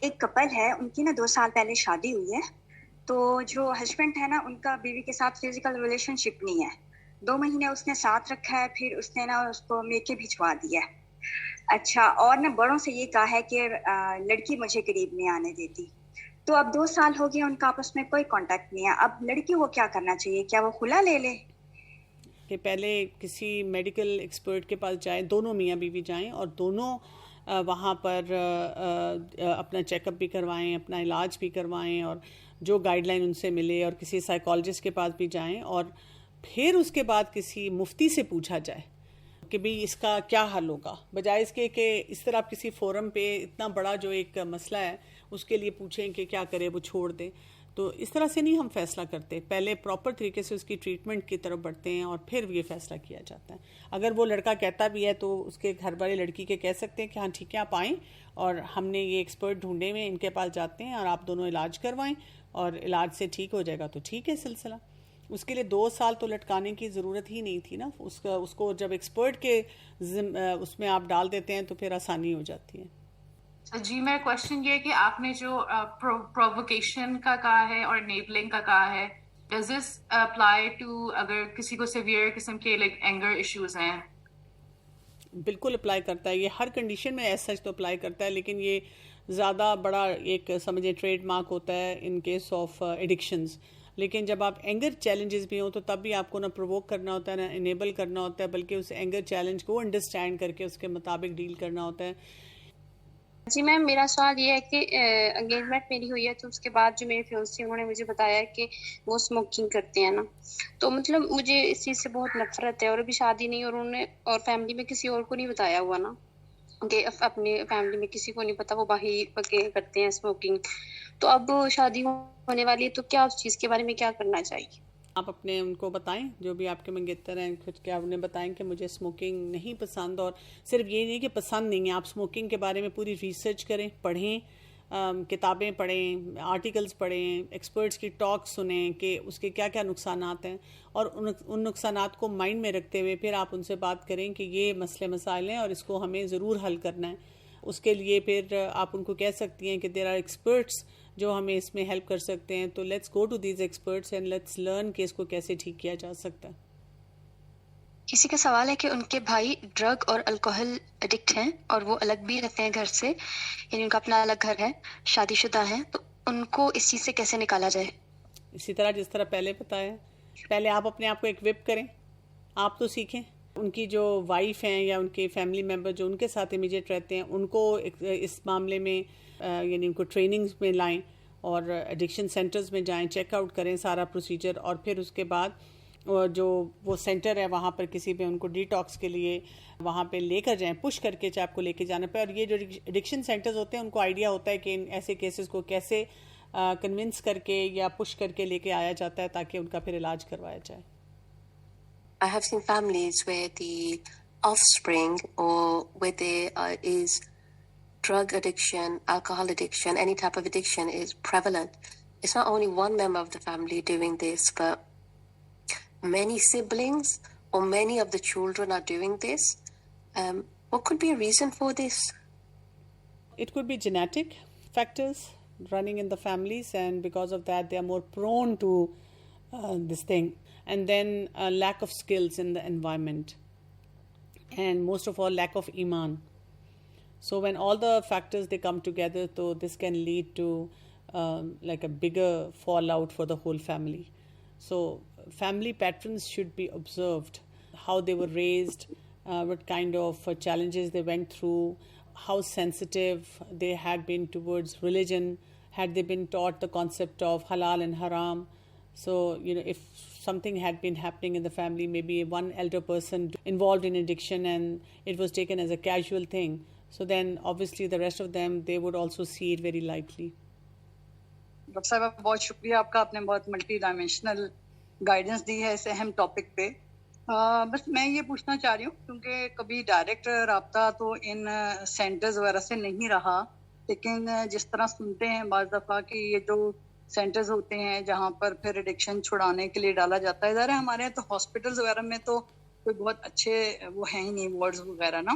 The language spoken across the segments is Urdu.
ایک کپل ہے, ان کی نا 2 سال پہلے شادی ہوئی ہے. تو جو ہسبینڈ ہے نا, ان کا بیوی کے ساتھ فزیکل ریلیشن شپ نہیں ہے. 2 مہینے اس نے ساتھ رکھا ہے, پھر اس نے نا اس کو میکے بھجوا دیا ہے. اچھا, اور نا بڑوں سے یہ کہا ہے کہ لڑکی مجھے قریب نہیں آنے دیتی. تو اب 2 سال ہو گئے ان کا آپس میں کوئی کانٹیکٹ نہیں ہے. اب لڑکی کو کیا کرنا چاہیے؟ کیا وہ خلا لے لے؟ کہ پہلے کسی میڈیکل ایکسپرٹ کے پاس جائیں, دونوں میاں بیوی جائیں اور دونوں وہاں پر اپنا چیک اپ بھی کروائیں, اپنا علاج بھی کروائیں, اور جو گائیڈ لائن ان سے ملے, اور کسی سائیکالوجسٹ کے پاس بھی جائیں, اور پھر اس کے بعد کسی مفتی سے پوچھا جائے کہ بھی اس کا کیا حل ہوگا, بجائے اس کے کہ اس طرح آپ کسی فورم پہ اتنا بڑا جو ایک مسئلہ ہے اس کے لیے پوچھیں کہ کیا کرے, وہ چھوڑ دیں. تو اس طرح سے نہیں ہم فیصلہ کرتے, پہلے پراپر طریقے سے اس کی ٹریٹمنٹ کی طرف بڑھتے ہیں اور پھر یہ فیصلہ کیا جاتا ہے. اگر وہ لڑکا کہتا بھی ہے تو اس کے گھر والے لڑکی کے کہہ سکتے ہیں کہ ہاں ٹھیک ہے آپ آئیں, اور ہم نے یہ ایکسپرٹ ڈھونڈے ہوئے, ان کے پاس جاتے ہیں اور آپ دونوں علاج کروائیں, اور علاج سے ٹھیک ہو جائے گا تو ٹھیک ہے سلسلہ. اس کے لیے 2 سال تو لٹکانے کی ضرورت ہی نہیں تھی نا. اس کو جب ایکسپرٹ کے اس میں آپ ڈال دیتے ہیں تو پھر آسانی ہو جاتی ہے. جی, میرا کوشچن یہ ہے کہ آپ نے جو پروووکیشن کا کہا ہے اور انیبلنگ کا کہا ہے, ڈز دس اپلائی ٹو اگر کسی کو سیویئر قسم کے لائک اینگر ایشوز ہیں؟ بالکل اپلائی کرتا ہے, یہ ہر کنڈیشن میں ایز سچ تو اپلائی کرتا ہے, لیکن یہ زیادہ بڑا ایک سمجھے ٹریڈ مارک ہوتا ہے ان کیس آف ایڈکشنز. لیکن جب آپ اینگر چیلنجز بھی ہوں تو تب بھی آپ کو نہ پرووک کرنا ہوتا ہے نہ انیبل کرنا ہوتا ہے, بلکہ اس اینگر چیلنج کو انڈرسٹینڈ کر کے اس کے مطابق ڈیل کرنا ہوتا ہے. جی میم, میرا سوال یہ ہے کہ انگیجمنٹ میری ہوئی ہے تو اس کے بعد جو میرے فیونسی انہوں نے مجھے بتایا ہے کہ وہ اسموکنگ کرتے ہیں نا, تو مطلب مجھے اس چیز سے بہت نفرت ہے, اور ابھی شادی نہیں, اور انہوں نے اور فیملی میں کسی اور کو نہیں بتایا ہوا نا, کہ اپنی فیملی میں کسی کو نہیں پتا وہ باہر کرتے ہیں اسموکنگ. تو اب شادی ہونے والی ہے تو کیا اس چیز کے بارے میں کیا کرنا چاہیے؟ آپ اپنے ان کو بتائیں, جو بھی آپ کے منگیتر ہیں کچھ, کیا انہیں بتائیں کہ مجھے اسموکنگ نہیں پسند. اور صرف یہ نہیں کہ پسند نہیں ہے, آپ اسموکنگ کے بارے میں پوری ریسرچ کریں, پڑھیں, کتابیں پڑھیں, آرٹیکلز پڑھیں, ایکسپرٹس کی ٹاک سنیں کہ اس کے کیا کیا نقصانات ہیں, اور ان نقصانات کو مائنڈ میں رکھتے ہوئے پھر آپ ان سے بات کریں کہ یہ مسئلے مسائل ہیں اور اس کو ہمیں ضرور حل کرنا ہے. اس کے لیے پھر آپ ان کو کہہ سکتی ہیں کہ دیر آر ایکسپرٹس جو ہمیں اس میں ہیلپ کر سکتے ہیں, تو let's go to these experts and let's learn کہ اس کو کیسے ٹھیک کیا جا سکتا ہے. کسی کا سوال ہے کہ ان کے بھائی ڈرگ اور الکوہل ایڈکٹ ہیں اور وہ الگ بھی رہتے ہیں گھر سے, یعنی ان کا اپنا الگ گھر ہے, شادی شدہ ہیں, تو ان کو اس چیز سے کیسے نکالا جائے؟ اسی طرح جس طرح پہلے بتایا, پہلے آپ اپنے آپ کو ایکوپ کریں, آپ تو سیکھیں. ان کی جو وائف ہیں یا ان کے فیملی ممبر جو ان کے ساتھ امیجیٹ رہتے ہیں, ان کو اس معاملے میں یعنی ان کو ٹریننگز میں لائیں, اور ایڈکشن سینٹرز میں جائیں, چیک آؤٹ کریں سارا پروسیجر, اور پھر اس کے بعد جو وہ سینٹر ہے وہاں پر کسی پہ ان کو ڈی ٹاکس کے لیے وہاں پہ لے کر جائیں, پش کر کے چاہے آپ کو لے کے جانا پہ. اور یہ جو ایڈکشن سینٹرز ہوتے ہیں ان کو آئیڈیا ہوتا ہے کہ ان ایسے کیسز کو کیسے کنونس کر کے یا پش کر کے لے کے آیا جاتا ہے تاکہ ان کا پھر علاج کروایا جائے. I have seen families where the offspring or where there is drug addiction, alcohol addiction, any type of addiction is prevalent. It's not only one member of the family doing this, but many siblings or many of the children are doing this. What could be a reason for this? It could be genetic factors running in the families, and because of that they are more prone to this thing. And then lack of skills in the environment, and most of all lack of iman. So when all the factors they come together, so this can lead to like a bigger fallout for the whole family. So family patterns should be observed, how they were raised, what kind of challenges they went through, how sensitive they had been towards religion, had they been taught the concept of halal and haram. So, if something had been happening in the family, maybe one elder person involved in addiction and it was taken as a casual thing, so then obviously the rest of them, they would also see it very lightly. Doctor صاحب بہت شکریہ آپ کا, آپ نے بہت ملٹی ڈائمینشنل گائیڈنس دی ہے اس اہم ٹاپک پہ. بس میں یہ پوچھنا چاہ رہی ہوں کیونکہ کبھی ڈائریکٹ رابطہ تو ان سینٹرز وغیرہ سے نہیں رہا, لیکن جس طرح سنتے ہیں بعض دفعہ کہ یہ جو سینٹرز ہوتے ہیں جہاں پر پھر ایڈکشن چھڑانے کے لیے ڈالا جاتا ہے, ظاہر ہے ہمارے یہاں تو ہاسپٹلز وغیرہ میں تو کوئی بہت اچھے وہ ہیں ہی نہیں وارڈز وغیرہ نا,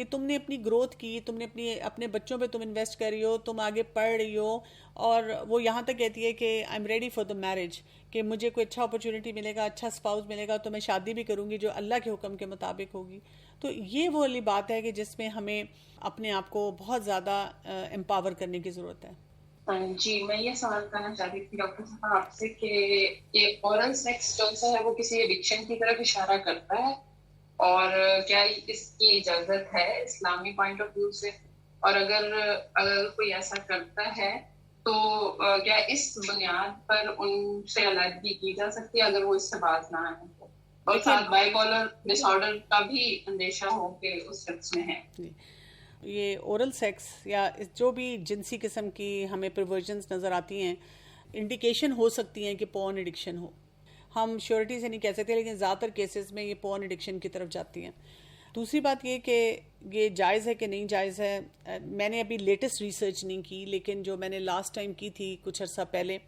کہ تم نے اپنی گروتھ کی, تم نے اپنے بچوں پہ تم انویسٹ کر رہی ہو, تم آگے پڑھ رہی ہو, اور وہ یہاں تک کہتی ہے کہ I am ready for the marriage, کہ مجھے کوئی اچھا اپرچونٹی ملے گا, اچھا اسپاؤس ملے گا تو میں شادی بھی کروں گی جو اللہ کے حکم کے مطابق ہوگی. تو یہ وہ والی بات ہے کہ جس میں ہمیں اپنے آپ کو بہت زیادہ امپاور کرنے کی ضرورت ہے. جی میں یہ سوال کرنا چاہتی تھی ڈاکٹر صاحب آپ سے کہ یہ اورل سیکس جو ہے وہ کسی ایڈکشن کی طرف اشارہ کرتا ہے, اور کیا اس کی اجازت ہے اسلامی پوائنٹ آف ویو سے, اور اگر کوئی ایسا کرتا ہے تو کیا اس بنیاد پر ان سے علیحدگی کی جا سکتی ہے اگر وہ اس سے باز نہ آئے, اور ساتھ بائی پولر ڈس آرڈر کا بھی اندیشہ ہو کہ اس شخص میں ہے. یہ اورل سیکس یا جو بھی جنسی قسم کی ہمیں پرورژنز نظر آتی ہیں, انڈیکیشن ہو سکتی ہیں کہ پورن ایڈکشن ہو. ہم شیورٹی سے نہیں کہہ سکتے, لیکن زیادہ تر کیسز میں یہ پورن ایڈکشن کی طرف جاتی ہیں. دوسری بات یہ کہ یہ جائز ہے کہ نہیں جائز ہے, میں نے ابھی لیٹسٹ ریسرچ نہیں کی, لیکن جو میں نے لاسٹ ٹائم کی تھی کچھ عرصہ پہلے,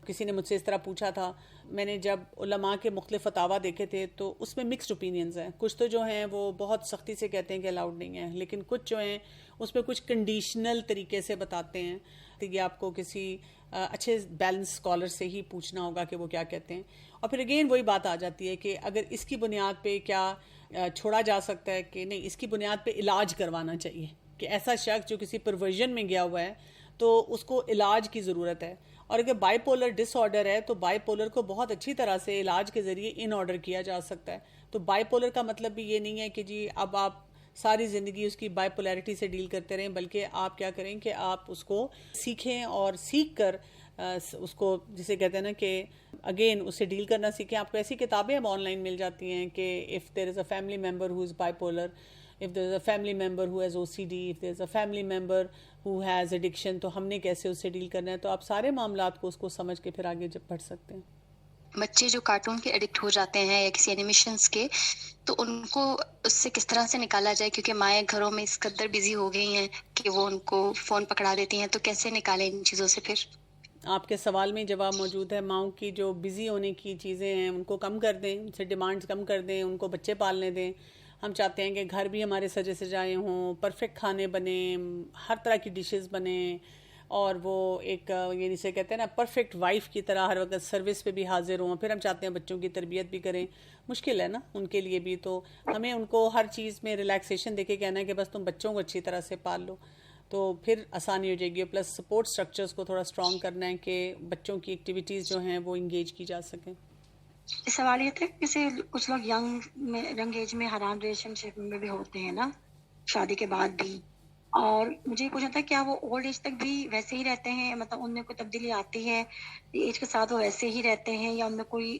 کسی نے مجھ سے اس طرح پوچھا تھا, میں نے جب علماء کے مختلف فتاوا دیکھے تھے تو اس میں مکسڈ اوپینینز ہیں. کچھ تو جو ہیں وہ بہت سختی سے کہتے ہیں کہ الاؤڈ نہیں ہے, لیکن کچھ جو ہیں اس میں کچھ کنڈیشنل طریقے سے بتاتے ہیں. تو یہ آپ کو کسی اچھے بیلنس اسکالر سے ہی پوچھنا ہوگا کہ وہ کیا کہتے ہیں. اور پھر اگین وہی بات آ جاتی ہے کہ اگر اس کی بنیاد پہ کیا چھوڑا جا سکتا ہے کہ نہیں, اس کی بنیاد پہ علاج کروانا چاہیے, کہ ایسا شخص جو کسی پرورژن میں گیا ہوا ہے تو اس کو علاج کی ضرورت ہے. اور اگر بائی پولر ڈس آرڈر ہے تو بائی پولر کو بہت اچھی طرح سے علاج کے ذریعے ان آرڈر کیا جا سکتا ہے. تو بائی پولر کا مطلب بھی یہ نہیں ہے کہ جی اب آپ ساری زندگی اس کی بائی پولیرٹی سے ڈیل کرتے رہیں, بلکہ آپ کیا کریں کہ آپ اس کو سیکھیں, اور سیکھ کر اس کو جسے کہتے ہیں نا کہ اگین اس سے ڈیل کرنا سیکھیں. آپ کو ایسی کتابیں اب آن لائن مل جاتی ہیں کہ if there is a family member who is by polar, if there is a family member who has OCD, if there is a family member who has addiction, تو ہم نے کیسے اس سے ڈیل کرنا ہے. تو آپ سارے معاملات کو اس کو سمجھ کے پھر آگے بڑھ سکتے ہیں. بچے جو کارٹون کے ایڈکٹ ہو جاتے ہیں یا کسی اینیمیشنز کے, تو ان کو اس سے کس طرح سے نکالا جائے, کیونکہ مائیں گھروں میں اس قدر بزی ہو گئی ہیں کہ وہ ان کو فون پکڑا دیتی ہیں, تو کیسے نکالیں ان چیزوں سے؟ پھر آپ کے سوال میں جواب موجود ہے. ماؤں کی جو بزی ہونے کی چیزیں ہیں ان کو کم کر دیں, ان سے ڈیمانڈز کم کر دیں, ان کو بچے پالنے دیں. ہم چاہتے ہیں کہ گھر بھی ہمارے سجے سجائے ہوں, پرفیکٹ کھانے بنیں, ہر طرح کی ڈشز بنیں, اور وہ ایک یہ جسے کہتے ہیں نا پرفیکٹ وائف کی طرح ہر وقت سروس پہ بھی حاضر ہوں. پھر ہم چاہتے ہیں بچوں کی تربیت بھی کریں, مشکل ہے نا ان کے لیے بھی. تو ہمیں ان کو ہر چیز میں ریلیکسیشن دے کے کہنا ہے کہ بس تم بچوں کو اچھی طرح سے پال لو, تو پھر آسانی ہو جائے گی. پلس سپورٹ سٹرکچرز کو تھوڑا اسٹرانگ کرنا ہے کہ بچوں کی ایکٹیویٹیز جو ہیں وہ انگیج کی جا سکیں. سوال یہ تھا کہ کچھ لوگ ینگ ایج میں حرام ریلیشن شپ میں بھی ہوتے ہیں نا, شادی کے بعد بھی, اور مجھے یہ پوچھنا تھا کیا وہ اولڈ ایج تک بھی ویسے ہی رہتے ہیں, مطلب ان میں کوئی تبدیلی آتی ہے ایج کے ساتھ, وہ ویسے ہی رہتے ہیں, یا ان میں کوئی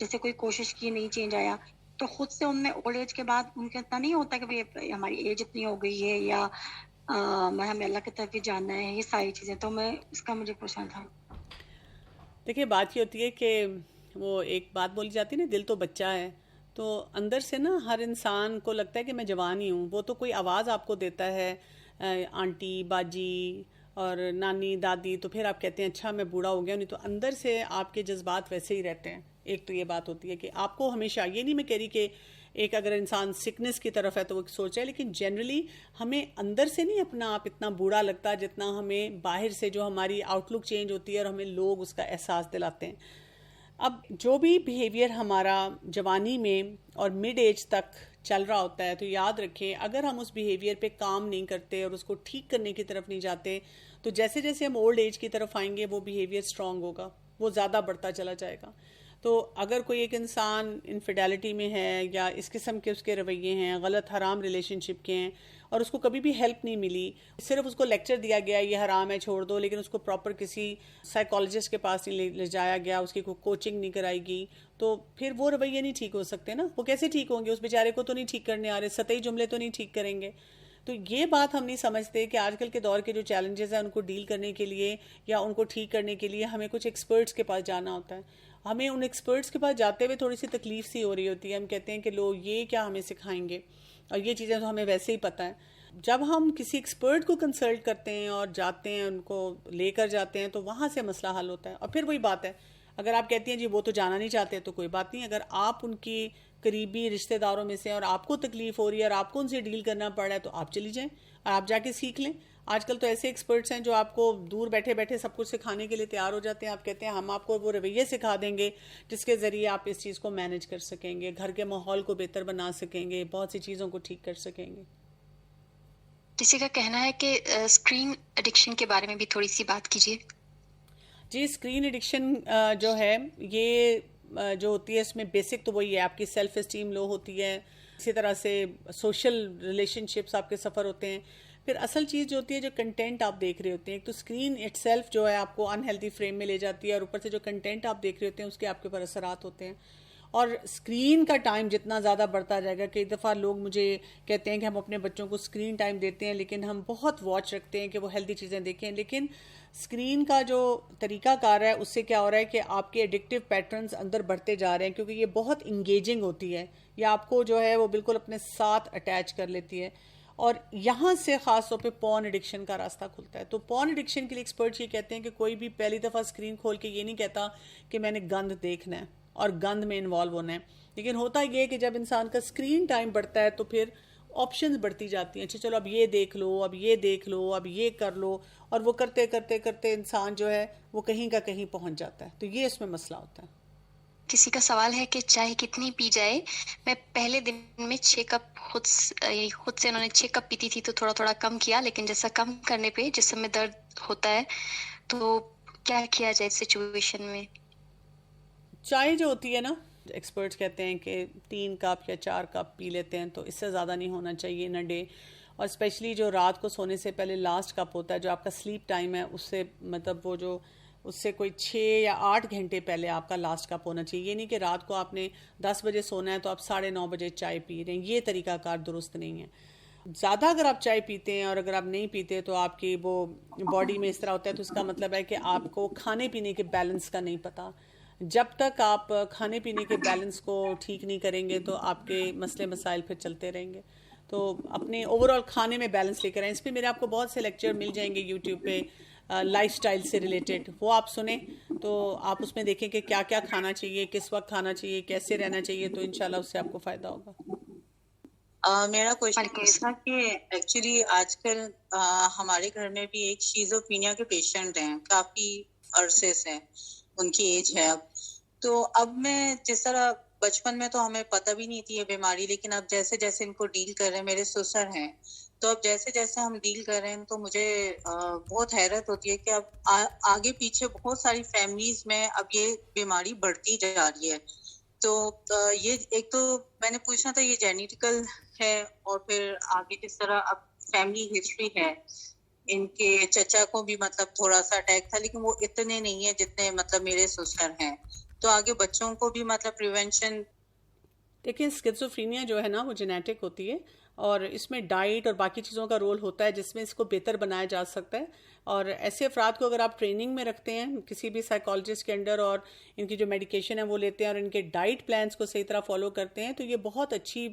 جیسے کوئی کوشش کی نہیں چینج آیا, تو خود سے ان میں اولڈ ایج کے بعد ان کا اتنا نہیں ہوتا کہ بھائی ہماری ایج اتنی ہو گئی ہے یا ہمیں اللہ کی طرف بھی جاننا ہے, یہ ساری چیزیں. تو میں اس کا مجھے پوچھنا تھا. دیکھیے بات یہ ہوتی ہے کہ وہ ایک بات بولی جاتی ہے نا, دل تو بچہ ہے, تو اندر سے نا ہر انسان کو لگتا ہے کہ میں جوان ہی ہوں. وہ تو کوئی آواز آپ کو دیتا ہے, آنٹی, باجی اور نانی, دادی, تو پھر آپ کہتے ہیں اچھا میں بوڑھا ہو گیا. نہیں تو اندر سے آپ کے جذبات ویسے ہی رہتے ہیں. ایک تو یہ بات ہوتی ہے کہ آپ کو ہمیشہ, یہ نہیں میں کہہ رہی کہ ایک اگر انسان سکنس کی طرف ہے تو وہ سوچ ہے, لیکن جنرلی ہمیں اندر سے نہیں اپنا آپ اتنا بوڑھا لگتا جتنا ہمیں باہر سے جو ہماری آؤٹ لک چینج ہوتی ہے اور ہمیں لوگ اس کا احساس دلاتے ہیں. اب جو بھی بیہیویئر ہمارا جوانی میں اور مڈ ایج تک چل رہا ہوتا ہے, تو یاد رکھیں اگر ہم اس بیہیویئر پہ کام نہیں کرتے اور اس کو ٹھیک کرنے کی طرف نہیں جاتے, تو جیسے جیسے ہم اولڈ ایج کی طرف آئیں گے وہ بیہیویئر اسٹرانگ ہوگا, وہ زیادہ بڑھتا چلا جائے گا. تو اگر کوئی ایک انسان انفیڈیلٹی میں ہے یا اس قسم کے اس کے رویے ہیں, غلط حرام ریلیشن شپ کے ہیں, اور اس کو کبھی بھی ہیلپ نہیں ملی, صرف اس کو لیکچر دیا گیا یہ حرام ہے چھوڑ دو, لیکن اس کو پراپر کسی سائیکالوجسٹ کے پاس نہیں لے جایا گیا, اس کی کوئی کوچنگ نہیں کرائی گئی, تو پھر وہ رویے نہیں ٹھیک ہو سکتے نا. وہ کیسے ٹھیک ہوں گے؟ اس بیچارے کو تو نہیں ٹھیک کرنے آ رہے, سطحی جملے تو نہیں ٹھیک کریں گے. تو یہ بات ہم نہیں سمجھتے کہ آج کل کے دور کے جو چیلنجز ہیں ان کو ڈیل کرنے کے لیے یا ان کو ٹھیک کرنے کے لیے ہمیں کچھ ایکسپرٹس کے پاس جانا ہوتا ہے. ہمیں ان ایکسپرٹس کے پاس جاتے ہوئے تھوڑی سی تکلیف سی ہو رہی ہوتی ہے. ہم کہتے ہیں کہ لوگ یہ کیا ہمیں سکھائیں گے, اور یہ چیزیں تو ہمیں ویسے ہی پتہ ہیں. جب ہم کسی ایکسپرٹ کو کنسلٹ کرتے ہیں اور جاتے ہیں, ان کو لے کر جاتے ہیں, تو وہاں سے مسئلہ حل ہوتا ہے. اور پھر وہی بات ہے, اگر آپ کہتی ہیں جی وہ تو جانا نہیں چاہتے تو کوئی بات نہیں, اگر آپ ان کی قریبی رشتہ داروں میں سے اور آپ کو تکلیف ہو رہی ہے اور آپ کو ان سے ڈیل کرنا پڑ رہا ہے تو آپ چلی جائیں اور آپ جا کے سیکھ لیں. آج کل تو ایسے ایکسپرٹس ہیں جو آپ کو دور بیٹھے بیٹھے سب کچھ سکھانے کے لیے تیار ہو جاتے ہیں. آپ کہتے ہیں ہم آپ کو وہ رویے سکھا دیں گے جس کے ذریعے آپ اس چیز کو مینیج کر سکیں گے, گھر کے ماحول کو بہتر بنا سکیں گے, بہت سی چیزوں کو ٹھیک کر سکیں گے. کسی کا کہنا ہے کہ اسکرین ایڈکشن کے بارے میں بھی تھوڑی سی بات کیجیے. جی, اسکرین ایڈکشن جو ہے یہ جو ہوتی ہے اس میں بیسک تو وہی ہے, آپ کی سیلف اسٹیم لو ہوتی ہے, اسی طرح سے سوشل ریلیشن شپس آپ کے سفر ہوتے ہیں. پھر اصل چیز جو ہوتی ہے جو کنٹینٹ آپ دیکھ رہے ہوتے ہیں, ایک تو اسکرین اٹ سیلف جو ہے آپ کو انہیلدی فریم میں لے جاتی ہے اور اوپر سے جو کنٹینٹ آپ دیکھ رہے ہوتے ہیں اس کے آپ کے اوپر اثرات ہوتے ہیں. اور اسکرین کا ٹائم جتنا زیادہ بڑھتا جائے گا, کئی دفعہ لوگ مجھے کہتے ہیں کہ ہم اپنے بچوں کو اسکرین ٹائم دیتے ہیں لیکن ہم بہت واچ رکھتے ہیں کہ وہ ہیلدی چیزیں دیکھیں, لیکن اسکرین کا جو طریقہ کار ہے اس سے کیا ہو رہا ہے کہ آپ کے ایڈکٹیو پیٹرنز اندر بڑھتے جا رہے ہیں, کیونکہ یہ بہت انگیجنگ ہوتی ہے, یہ آپ کو جو ہے وہ بالکل اپنے ساتھ اٹیچ کر لیتی ہے. اور یہاں سے خاص طور پہ پورن ایڈکشن کا راستہ کھلتا ہے. تو پورن ایڈکشن کے لیے ایکسپرٹس یہ کہتے ہیں کہ کوئی بھی پہلی دفعہ اسکرین کھول کے یہ نہیں کہتا کہ میں نے گند دیکھنا ہے اور گند میں انوالو ہونا ہے, لیکن ہوتا یہ کہ جب انسان کا اسکرین ٹائم بڑھتا ہے تو پھر آپشنز بڑھتی جاتی ہیں. اچھا چلو اب یہ دیکھ لو, اب یہ دیکھ لو, اب یہ کر لو, اور وہ کرتے کرتے کرتے انسان جو ہے وہ کہیں کا کہیں پہنچ جاتا ہے. تو یہ اس میں مسئلہ ہوتا ہے. کسی کا سوال ہے کہ چائے کتنی پی جائے. میں پہلے دن میں 6 کپ خود سے انہوں نے 6 کپ پیتی تھی تو تھوڑا تھوڑا کم کیا, لیکن جیسا کم کرنے پہ جسم میں درد ہوتا ہے تو کیا کیا جائے اس سچویشن میں؟ چائے جو ہوتی ہے نا, ایکسپرٹس کہتے ہیں کہ 3 کپ یا 4 کپ پی لیتے ہیں, تو اس سے زیادہ نہیں ہونا چاہیے ان اے ڈے. اور اسپیشلی جو رات کو سونے سے پہلے لاسٹ کپ ہوتا ہے جو آپ کا سلیپ ٹائم ہے, اس سے مطلب وہ جو اس سے کوئی 6 یا 8 گھنٹے پہلے آپ کا لاسٹ کپ ہونا چاہیے. یہ نہیں کہ رات کو آپ نے 10 بجے سونا ہے تو آپ 9:30 بجے چائے پی رہے ہیں, یہ طریقہ کار درست نہیں ہے. زیادہ اگر آپ چائے پیتے ہیں اور اگر آپ نہیں پیتے تو آپ کی وہ باڈی میں اس طرح ہوتا ہے, تو اس کا مطلب ہے کہ آپ کو کھانے پینے کے بیلنس کا نہیں پتہ. جب تک آپ کھانے پینے کے بیلنس کو ٹھیک نہیں کریں گے تو آپ کے مسئلے مسائل پھر چلتے رہیں گے. تو اپنے اوور آل کھانے میں بیلنس لے کر آئیں. اس پہ میرے آپ کو بہت سے لیکچر مل جائیں گے یوٹیوب پہ لائف سٹائل سے ریلیٹڈ, وہ آپ سنیں تو آپ اس میں دیکھیں کہ کیا کیا کھانا چاہیے, کس وقت کھانا چاہیے, کیسے رہنا چاہیے, تو انشاءاللہ اس سے آپ کو فائدہ ہوگا. میرا کوشچن یہ تھا کہ ایکچولی آج کل ہمارے گھر میں بھی ایک شیزوفرینیا کے پیشنٹ ہیں, کافی عرصے سے ان کی ایج ہے اب. تو اب میں جس طرح بچپن میں تو ہمیں پتہ بھی نہیں تھی یہ بیماری, لیکن اب جیسے جیسے ان کو ڈیل کر رہے ہیں, میرے سسر ہیں, تو اب جیسے جیسے ہم ڈیل کر رہے ہیں تو مجھے بہت حیرت ہوتی ہے کہ اب آگے پیچھے بہت ساری فیملیز میں اب یہ بیماری بڑھتی جا رہی ہے. تو یہ ایک تو میں نے پوچھنا تھا یہ جینیٹیکل ہے, اور پھر آگے جس طرح اب فیملی ہسٹری ہے, ان کے چچا کو بھی مطلب تھوڑا سا اٹیک تھا لیکن وہ اتنے نہیں ہیں جتنے مطلب میرے سسر ہیں, تو آگے بچوں کو بھی مطلب پریونشن. دیکھیں اسکیزوفرینیا جو ہے نا وہ جینیٹک ہوتی ہے, اور اس میں ڈائٹ اور باقی چیزوں کا رول ہوتا ہے جس میں اس کو بہتر بنایا جا سکتا ہے. اور ایسے افراد کو اگر آپ ٹریننگ میں رکھتے ہیں کسی بھی سائیکالوجسٹ کے انڈر, اور ان کی جو میڈیکیشن ہے وہ لیتے ہیں اور ان کے ڈائٹ پلانس کو صحیح طرح فالو کرتے ہیں, تو یہ بہت اچھی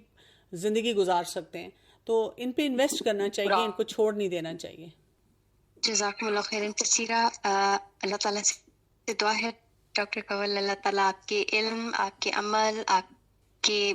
زندگی گزار سکتے ہیں. تو ان پہ انویسٹ کرنا چاہیے, ان کو چھوڑ نہیں دینا چاہیے. جزاکم اللہ خیرن کثیرا. اللہ تعالیٰ سے دعا ہے ڈاکٹر کنول, اللہ تعالیٰ آپ کے علم, آپ کے عمل, آپ کے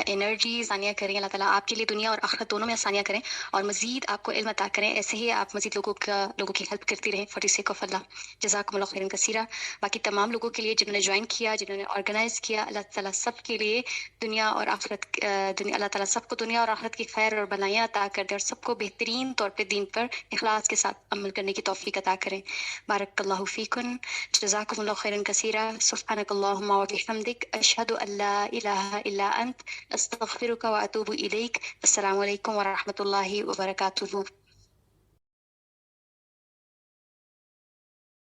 انرجی آسانیاں کریں. اللہ تعالیٰ آپ کے لیے دنیا اور آخرت دونوں میں آسانیاں کریں اور مزید آپ کو علم عطا کریں. ایسے ہی آپ مزید لوگوں کی ہیلپ کرتی رہیں فار دی سیک آف اللہ. جزاکم اللہ خیرن کثیرا. باقی تمام لوگوں کے لیے جنہوں نے جوائن کیا, جنہوں نے آرگنائز کیا, اللہ تعالیٰ سب کے لیے دنیا اور آخرت اللہ تعالیٰ سب کو دنیا اور آخرت کی خیر اور بھلائیاں عطا کر دے, اور سب کو بہترین طور پہ دین پر اخلاص کے ساتھ عمل کرنے کی توفیق عطا کریں. بارک اللہ فیکم. جزاکم اللہ خیرن کثیرا. سبحانک اللہم و بحمدک, اشہد ان لا الہ الا انت, استغفرک واتوب الیک. السلام علیکم ورحمۃ اللہ وبرکاتہ.